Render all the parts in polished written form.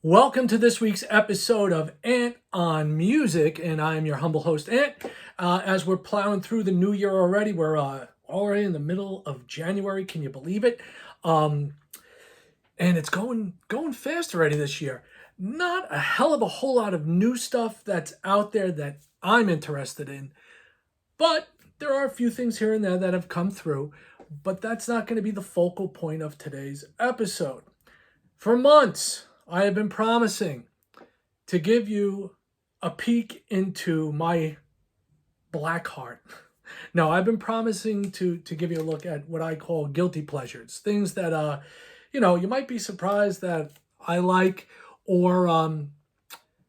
Welcome to this week's episode of Ant on Music, and I am your humble host, Ant. As we're plowing through the new year already, we're already in the middle of January. Can you believe it? And it's going fast already this year. Not a hell of a whole lot of new stuff that's out there that I'm interested in, but there are a few things here and there that have come through. But that's not going to be the focal point of today's episode. For months, I have been promising to give you a peek into my black heart. No, I've been promising to give you a look at what I call guilty pleasures, things that you might be surprised that I like, or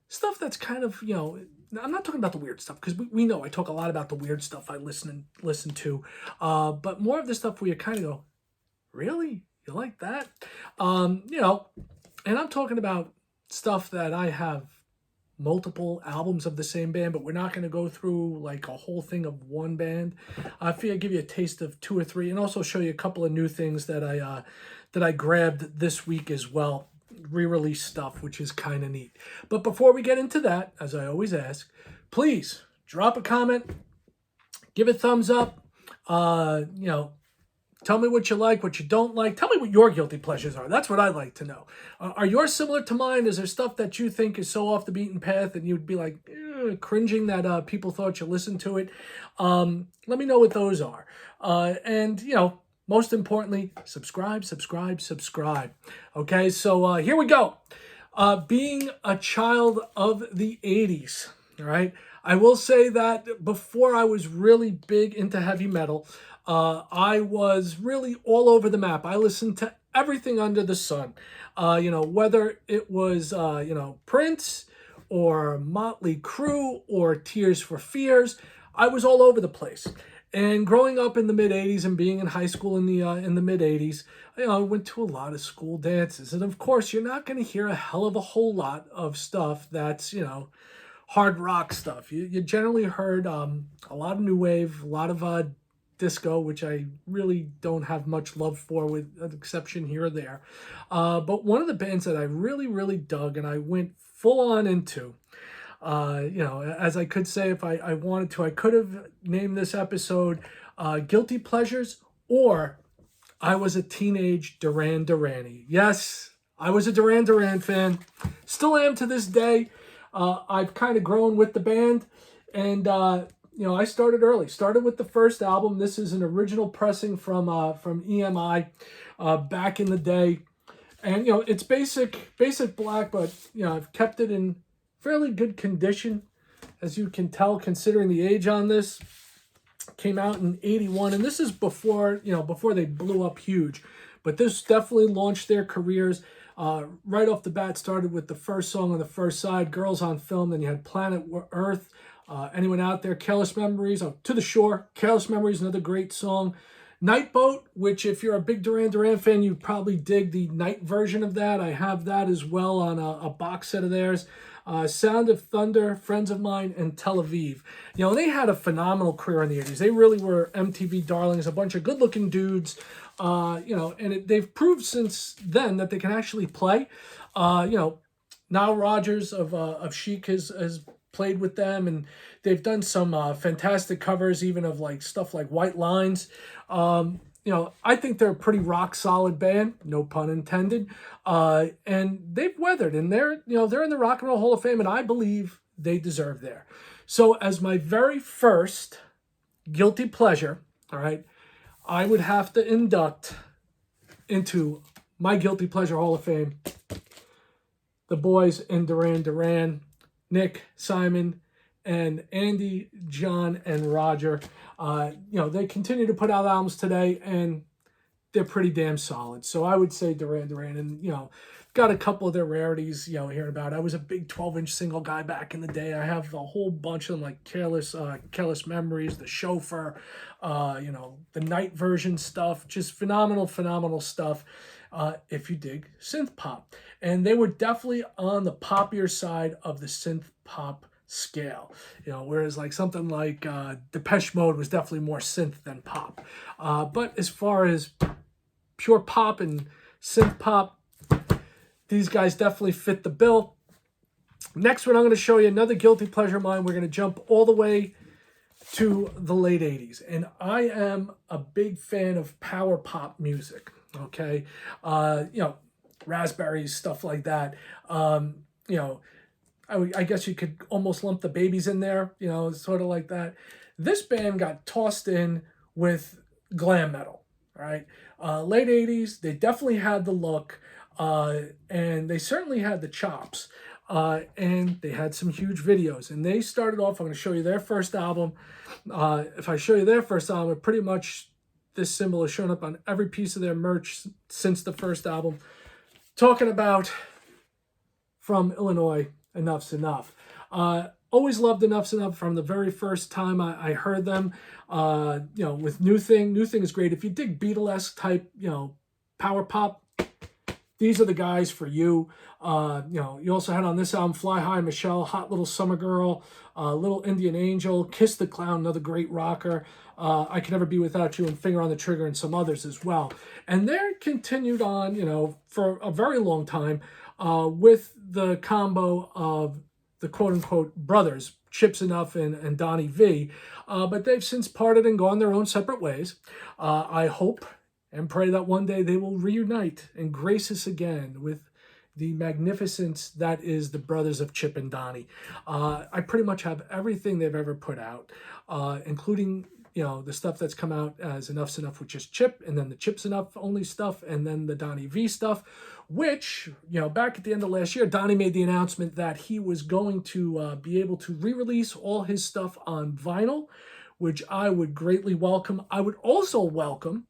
stuff that's kind of I'm not talking about the weird stuff because we know I talk a lot about the weird stuff I listen to, but more of the stuff where you kind of go, really, you like that, and I'm talking about stuff that I have multiple albums of the same band, but we're not going to go through like a whole thing of one band. I figure I'd give you a taste of two or three, and also show you a couple of new things that I grabbed this week as well, re-release stuff, which is kind of neat. But before we get into that, as I always ask, please drop a comment, give a thumbs up. Tell me what you like, what you don't like. Tell me what your guilty pleasures are. That's what I'd like to know. Are yours similar to mine? Is there stuff that you think is so off the beaten path and you'd be like cringing that people thought you listened to it? Let me know what those are. And most importantly, subscribe. Okay, so here we go. Being a child of the 80s, all right? I will say that before I was really big into heavy metal, I was really all over the map. I listened to everything under the sun. Whether it was, Prince or Motley Crue or Tears for Fears, I was all over the place. And growing up in the mid 80s and being in high school in the mid 80s, I went to a lot of school dances. And of course, you're not going to hear a hell of a whole lot of stuff that's, hard rock stuff. You generally heard a lot of new wave, a lot of disco, which I really don't have much love for, with an exception here or there. But one of the bands that I really, really dug and I went full on into, as I could say if I wanted to, I could have named this episode Guilty Pleasures, or I was a teenage Duran Duranie. Yes, I was a Duran Duran fan. Still am to this day. I've kind of grown with the band, and I started early. Started with the first album. This is an original pressing from EMI back in the day, and it's basic black, but I've kept it in fairly good condition, as you can tell considering the age on this. Came out in '81, and this is before they blew up huge, but this definitely launched their careers. Right off the bat, started with the first song on the first side, Girls on Film. Then you had Planet Earth. Anyone out there? Careless Memories. Oh, To the Shore. Careless Memories, another great song. Night Boat, which if you're a big Duran Duran fan, you probably dig the night version of that. I have that as well on a box set of theirs. Sound of Thunder, Friends of Mine, and Tel Aviv. They had a phenomenal career in the 80s. They really were MTV darlings, a bunch of good-looking dudes. And they've proved since then that they can actually play. Nile Rodgers of Chic has played with them, and they've done some fantastic covers, even of like stuff like White Lines. I think they're a pretty rock solid band, no pun intended. And they've weathered, and they're in the Rock and Roll Hall of Fame, and I believe they deserve there. So as my very first guilty pleasure, all right, I would have to induct into my Guilty Pleasure Hall of Fame the boys in Duran Duran, Nick, Simon, and Andy, John, and Roger. They continue to put out albums today, and they're pretty damn solid. So I would say Duran Duran, and got a couple of their rarities, hearing about. I was a big 12-inch single guy back in the day. I have a whole bunch of them, like Careless Memories, The Chauffeur, the night version stuff. Just phenomenal stuff. If you dig synth pop, and they were definitely on the poppier side of the synth pop scale, whereas like something like Depeche Mode was definitely more synth than pop. But as far as pure pop and synth pop, these guys definitely fit the bill. Next one, I'm going to show you another guilty pleasure of mine. We're going to jump all the way to the late 80s. And I am a big fan of power pop music, okay? Raspberries, stuff like that. I guess you could almost lump the Babies in there, sort of like that. This band got tossed in with glam metal, right? Late 80s, they definitely had the look, and they certainly had the chops. And they had some huge videos. And they started off, I'm going to show you their first album. If I show you their first album, pretty much this symbol has shown up on every piece of their merch since the first album. Talking about From Illinois, Enough's Enough. Always loved Enough's Enough from the very first time I heard them. With New Thing. New Thing is great. If you dig Beatlesque type, power pop, these are the guys for you. You also had on this album Fly High Michelle, Hot Little Summer Girl, Little Indian Angel, Kiss the Clown, another great rocker, I Can Never Be Without You, and Finger on the Trigger, and some others as well. And they're continued on, for a very long time with the combo of the quote-unquote brothers, Chips Enough and Donnie V. But they've since parted and gone their own separate ways. I hope and pray that one day they will reunite and grace us again with the magnificence that is the brothers of Chip and Donnie. I pretty much have everything they've ever put out, including the stuff that's come out as Enough's Enough with just Chip, and then the Chips Enough only stuff, and then the Donnie V stuff, which, back at the end of last year, Donnie made the announcement that he was going to be able to re-release all his stuff on vinyl, which I would greatly welcome. I would also welcome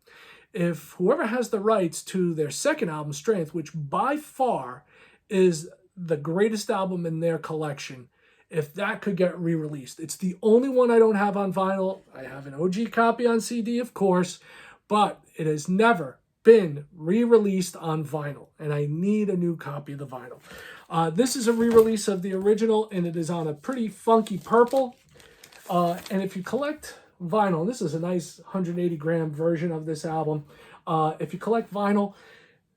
if whoever has the rights to their second album, Strength, which by far is the greatest album in their collection, if that could get re-released. It's the only one I don't have on vinyl. I have an OG copy on CD, of course, but it has never been re-released on vinyl, and I need a new copy of the vinyl. This is a re-release of the original, and it is on a pretty funky purple. And if you collect vinyl, this is a nice 180-gram version of this album. If you collect vinyl,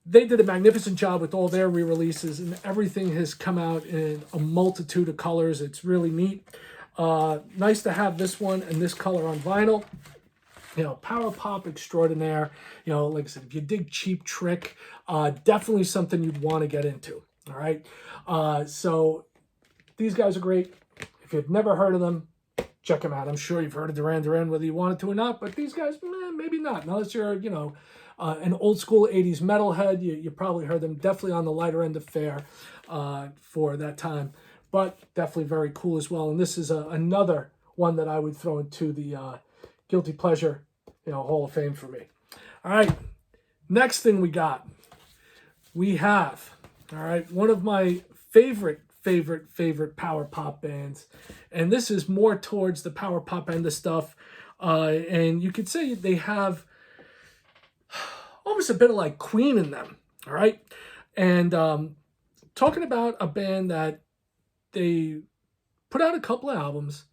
they did a magnificent job with all their re-releases, and everything has come out in a multitude of colors. It's really neat. Nice to have this one and this color on vinyl. Power pop extraordinaire. Like I said, if you dig Cheap Trick, definitely something you'd want to get into. All right. So these guys are great. If you've never heard of them, check them out. I'm sure you've heard of Duran Duran, whether you wanted to or not, but these guys, maybe not. Unless you're, an old school 80s metalhead, you probably heard them. Definitely on the lighter end of fare for that time, but definitely very cool as well. And this is another one that I would throw into the Guilty Pleasure, Hall of Fame for me. All right, next thing we have, all right, one of my favorite power pop bands, and this is more towards the power pop end of stuff, and you could say they have almost a bit of like Queen in them, all right? And talking about a band that they put out a couple of albums,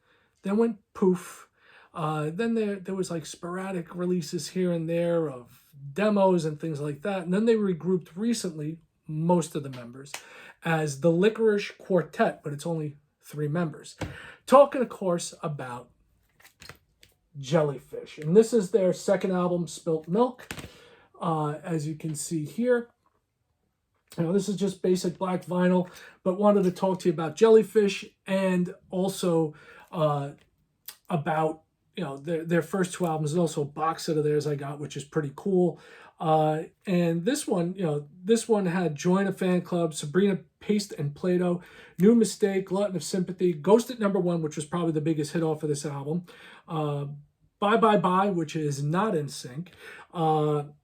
then went poof. Then there was like sporadic releases here and there of demos and things like that, and then they regrouped recently, most of the members, as the Licorice Quartet, but it's only 3 members. Talking, of course, about Jellyfish. And this is their second album, Spilt Milk. As you can see here, this is just basic black vinyl, but wanted to talk to you about Jellyfish and also about their first 2 albums, and also a box set of theirs I got, which is pretty cool. And this one, this one had Join a Fan Club, Sabrina Paste and Play-Doh, New Mistake, Glutton of Sympathy, Ghost at Number 1, which was probably the biggest hit off of this album, Bye Bye Bye, which is not in sync, All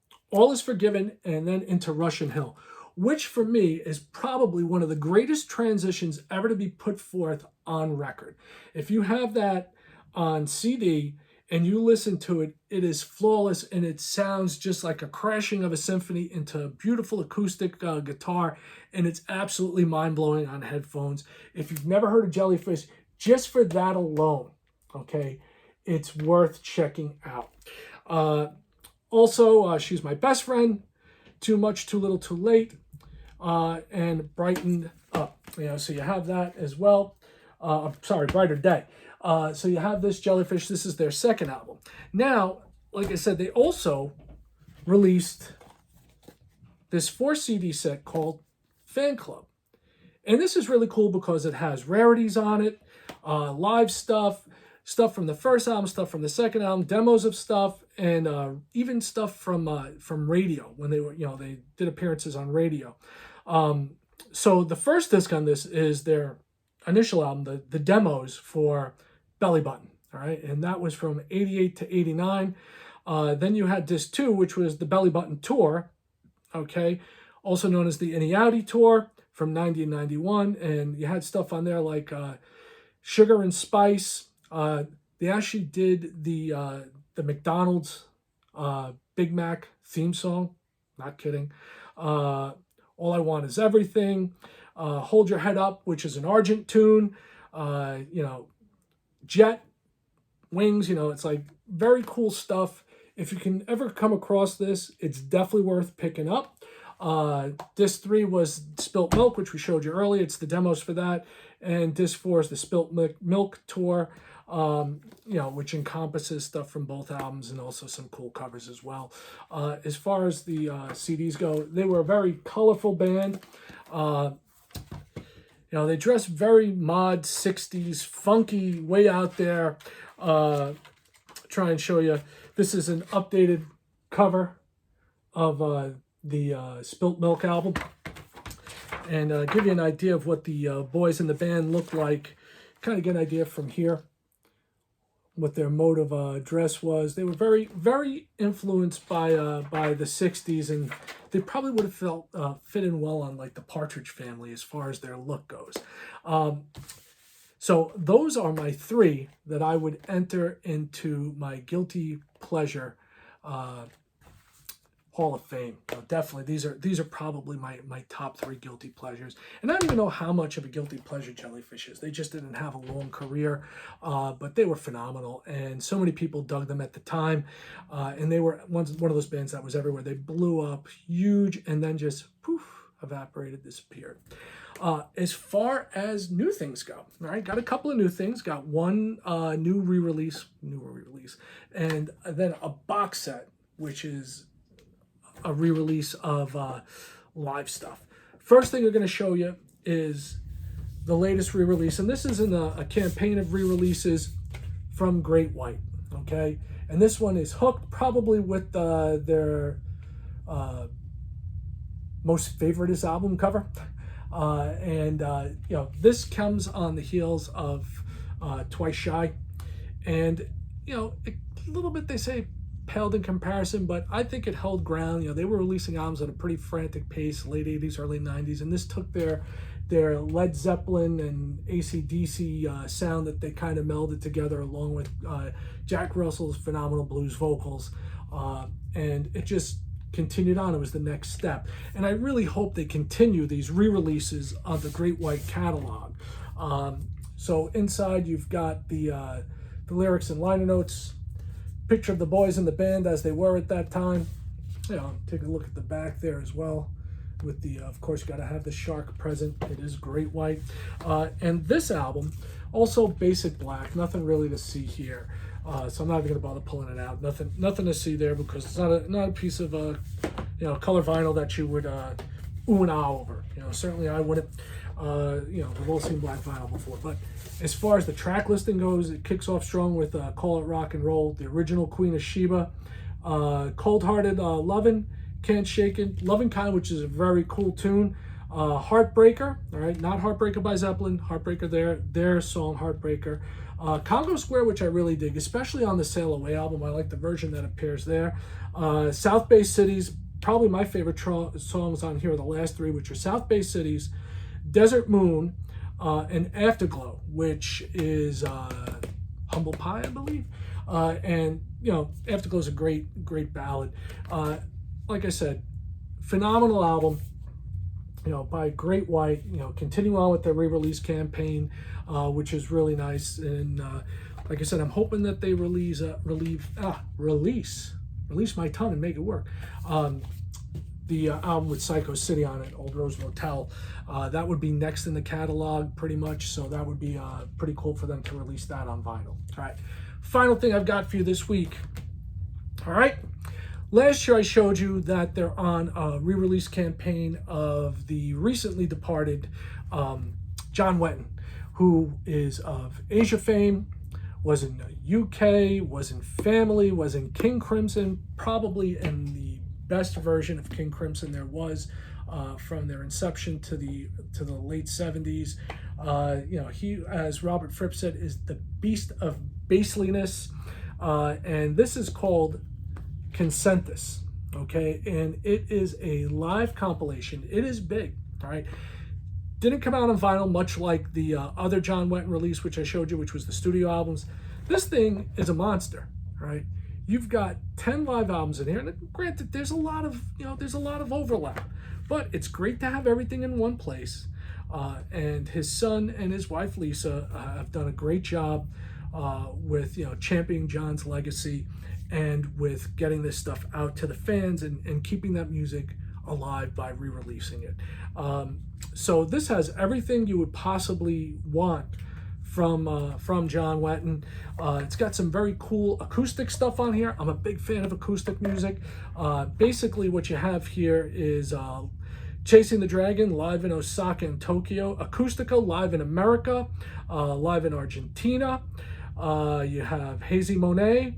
Is Forgiven, and then into Russian Hill, which for me is probably one of the greatest transitions ever to be put forth on record. If you have that on CD and you listen to it, it is flawless, and it sounds just like a crashing of a symphony into a beautiful acoustic guitar, and it's absolutely mind-blowing on headphones. If you've never heard of Jellyfish, just for that alone, okay, it's worth checking out. Also, She's My Best Friend, Too Much, Too Little, Too Late, and Brightened Up. So you have that as well. Sorry, Brighter Day. So you have this Jellyfish. This is their second album. Now, like I said, they also released this 4 CD set called Fan Club. And this is really cool because it has rarities on it, live stuff, stuff from the first album, stuff from the second album, demos of stuff, and even stuff from radio when they were, they did appearances on radio. So the first disc on this is their initial album, the demos for Belly Button, all right? And that was from 88 to 89. Then you had disc 2, which was the Belly Button Tour, okay? Also known as the Innie Outie Tour from 90 and 91. And you had stuff on there like Sugar and Spice. They actually did the McDonald's Big Mac theme song. Not kidding. All I Want Is Everything. Hold Your Head Up, which is an Argent tune. Jet Wings, it's like very cool stuff. If you can ever come across this, it's definitely worth picking up. Disc 3 was Spilt Milk, which we showed you earlier. It's the demos for that. And disc 4 is the Spilt Milk Tour, which encompasses stuff from both albums and also some cool covers as well. As far as the CDs go, they were a very colorful band. They dressed very mod 60s, funky, way out there. Try and show you. This is an updated cover of the Spilt Milk album. And give you an idea of what the boys in the band look like. Kind of get an idea from here what their mode of dress was. They were very, very influenced by the 60s, and they probably would have fit in well on like the Partridge Family as far as their look goes. So those are my 3 that I would enter into my guilty pleasure Hall of Fame. Definitely, these are probably my top 3 guilty pleasures. And I don't even know how much of a guilty pleasure Jellyfish is. They just didn't have a long career, but they were phenomenal, and so many people dug them at the time. And they were one of those bands that was everywhere. They blew up huge, and then just poof, evaporated, disappeared. As far as new things go, all right, got a couple of new things. Got one new re-release, and then a box set, which is a re-release of live stuff. First thing we're going to show you is the latest re-release, and this is in a campaign of re-releases from Great White, okay? And this one is hooked, probably with their most favoriteest album cover. This comes on the heels of Twice Shy, and a little bit, they say, paled in comparison, but I think it held ground. They were releasing albums at a pretty frantic pace, late 80s, early 90s, and this took their Led Zeppelin and AC/DC sound that they kind of melded together, along with Jack Russell's phenomenal blues vocals, and it just continued on. It was the next step, and I really hope they continue these re-releases of the Great White catalog. So inside you've got the lyrics and liner notes, picture of the boys in the band as they were at that time. Take a look at the back there as well. With the, of course, you got to have the shark present. It is Great White. And this album, also basic black, nothing really to see here. So I'm not even going to bother pulling it out. Nothing to see there, because it's not a piece of color vinyl that you would ooh and ah over. Certainly I wouldn't. We've all seen black vinyl before. But as far as the track listing goes, it kicks off strong with Call It Rock and Roll, the original Queen of Sheba, Cold Hearted Lovin', Can't Shake It, Lovin' Kind, which is a very cool tune, Heartbreaker, all right, not Heartbreaker by Zeppelin, Heartbreaker, their song Heartbreaker, Congo Square, which I really dig, especially on the Sail Away album. I like the version that appears there. South Bay Cities, probably my favorite songs on here are the last 3, which are South Bay Cities, Desert Moon, and Afterglow, which is Humble Pie, I believe. And Afterglow is a great ballad. Like I said, phenomenal album, by Great White. Continue on with their re-release campaign, which is really nice. And like I said, I'm hoping that they release my tongue and make it work. the album with Psycho City on it, Old Rose Motel. That would be next in the catalog pretty much, so that would be pretty cool for them to release that on vinyl. All right, final thing I've got for you this week. All right, last year I showed you that they're on a re-release campaign of the recently departed John Wetton, who is of Asia fame, was in UK, was in Family, was in King Crimson, probably in the best version of King Crimson there was from their inception to the late 70s. He, as Robert Fripp said, is the beast of bassliness, and this is called Consensus, okay? And it is a live compilation. It is big, all right? Didn't come out on vinyl, much like the other John Wetton release, which I showed you, which was the studio albums. This thing is a monster, right? You've got 10 live albums in here, and granted, there's a lot of overlap, but it's great to have everything in one place. And his son and his wife Lisa have done a great job with championing John's legacy and with getting this stuff out to the fans and keeping that music alive by re-releasing it. So this has everything you would possibly want from John Wetton. It's got some very cool acoustic stuff on here. I'm a big fan of acoustic music. Basically what you have here is Chasing the Dragon live in Osaka and Tokyo, Acústico live in America, live in Argentina. You have Hazy Monet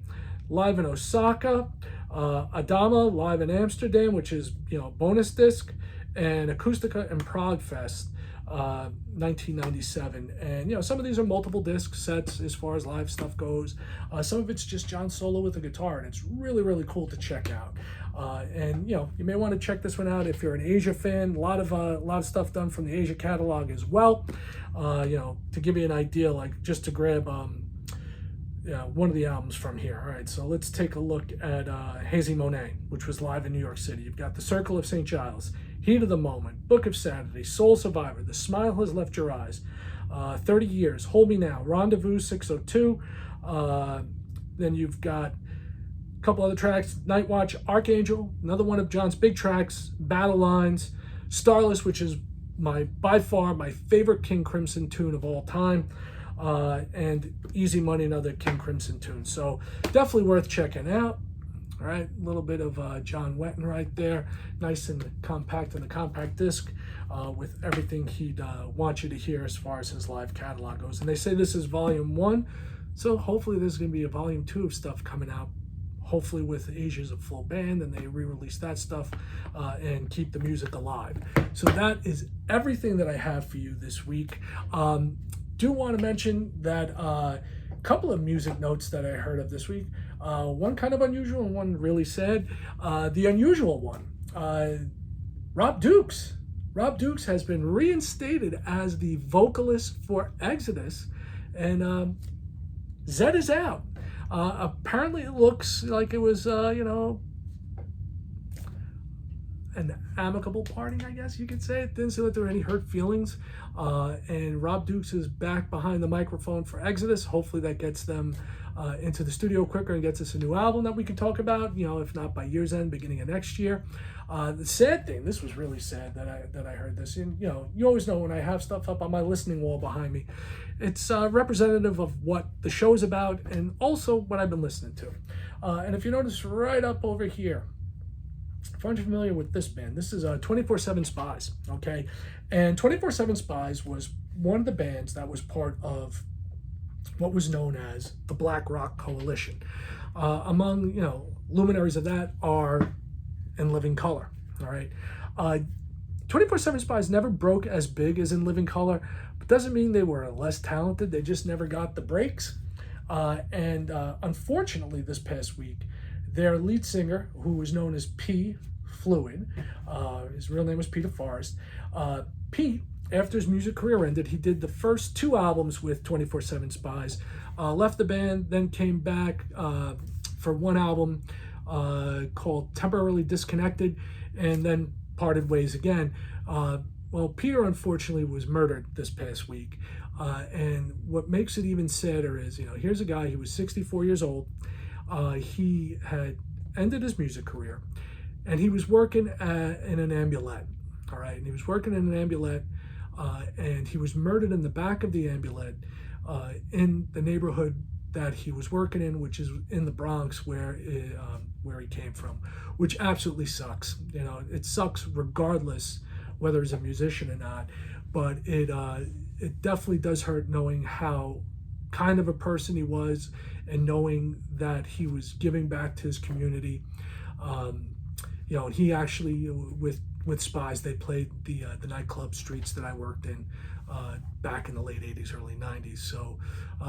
live in Osaka, Adama live in Amsterdam, which is bonus disc, and Acústica and Prague Fest 1997. And some of these are multiple disc sets as far as live stuff goes. Some of it's just John solo with a guitar, and it's really, really cool to check out. And you may want to check this one out if you're an Asia fan. A lot of stuff done from the Asia catalog as well. To give you an idea, like just to grab one of the albums from here. All right, so let's take a look at Hazy Monet, which was live in New York City. You've got The Circle of St. Giles, Heat of the Moment, Book of Saturday, Soul Survivor, The Smile Has Left Your Eyes, 30 Years, Hold Me Now, Rendezvous 602. Then you've got a couple other tracks, Night Watch, Archangel, another one of John's big tracks, Battle Lines, Starless, which is by far my favorite King Crimson tune of all time. And Easy Money, another King Crimson tune. So definitely worth checking out. All right, a little bit of John Wetton right there. Nice and compact in the compact disc with everything he'd want you to hear as far as his live catalog goes. And they say this is volume 1, so hopefully there's going to be a volume 2 of stuff coming out, hopefully with Asia's a full band, and they re-release that stuff and keep the music alive. So that is everything that I have for you this week. Do want to mention that a couple of music notes that I heard of this week. One kind of unusual and one really sad. The unusual one, Rob Dukes. Rob Dukes has been reinstated as the vocalist for Exodus, and Zed is out. Apparently it looks like it was, an amicable parting, I guess you could say. It didn't seem like there were any hurt feelings. And Rob Dukes is back behind the microphone for Exodus. Hopefully that gets them into the studio quicker and gets us a new album that we can talk about, if not by year's end, beginning of next year. The sad thing, this was really sad that I heard this. And, you always know when I have stuff up on my listening wall behind me, it's representative of what the show is about and also what I've been listening to. And if you notice right up over here, if you're familiar with this band, this is 24/7 Spies, okay? And 24/7 Spies was one of the bands that was part of what was known as the Black Rock Coalition. Among, luminaries of that are In Living Color, all right? 24/7 Spies never broke as big as In Living Color, but doesn't mean they were less talented. They just never got the breaks. And unfortunately, this past week, their lead singer, who was known as P. Fluid, his real name was Peter Forrest. Pete, after his music career ended, he did the first 2 albums with 24/7 Spies, left the band, then came back for one album called Temporarily Disconnected, and then parted ways again. Well, Peter unfortunately was murdered this past week. And what makes it even sadder is, here's a guy who was 64 years old. He had ended his music career. and he was working in an ambulance. All right, and he was working in an ambulance, and he was murdered in the back of the ambulance in the neighborhood that he was working in, which is in the Bronx, where he came from, which absolutely sucks. You know, it sucks regardless whether he's a musician or not, but it definitely does hurt knowing how kind of a person he was, and knowing that he was giving back to his community. You know, and he actually, with Spies, they played the nightclub streets that I worked in back in the late 80s, early 90s. So,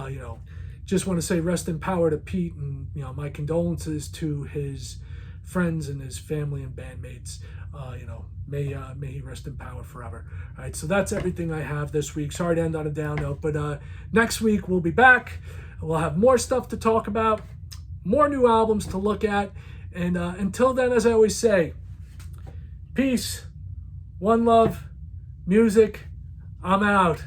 you know, just want to say rest in power to Pete, and, you know, my condolences to his friends and his family and bandmates. You know, may he rest in power forever. All right, so that's everything I have this week. Sorry to end on a down note, but next week we'll be back. We'll have more stuff to talk about, more new albums to look at, and until then, as I always say, peace, one love, music. I'm out.